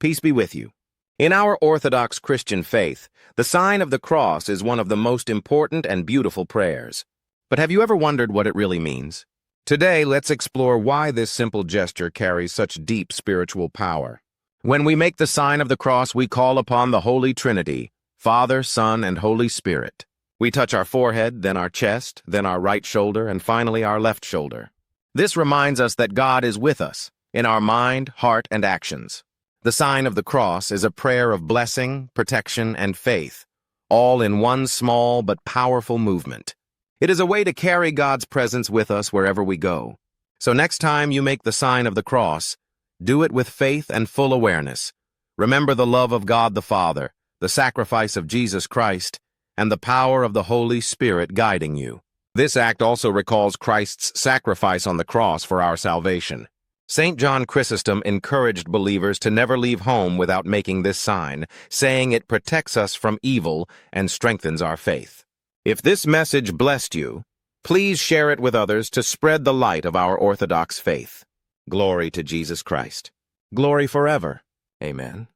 Peace be with you. In our Orthodox Christian faith, the sign of the cross is one of the most important and beautiful prayers. But have you ever wondered what it really means? Today, let's explore why this simple gesture carries such deep spiritual power. When we make the sign of the cross, we call upon the Holy Trinity, Father, Son, and Holy Spirit. We touch our forehead, then our chest, then our right shoulder, and finally our left shoulder. This reminds us that God is with us, in our mind, heart, and actions. The sign of the cross is a prayer of blessing, protection, and faith, all in one small but powerful movement. It is a way to carry God's presence with us wherever we go. So next time you make the sign of the cross, do it with faith and full awareness. Remember the love of God the Father, the sacrifice of Jesus Christ, and the power of the Holy Spirit guiding you. This act also recalls Christ's sacrifice on the cross for our salvation. St. John Chrysostom encouraged believers to never leave home without making this sign, saying it protects us from evil and strengthens our faith. If this message blessed you, please share it with others to spread the light of our Orthodox faith. Glory to Jesus Christ. Glory forever. Amen.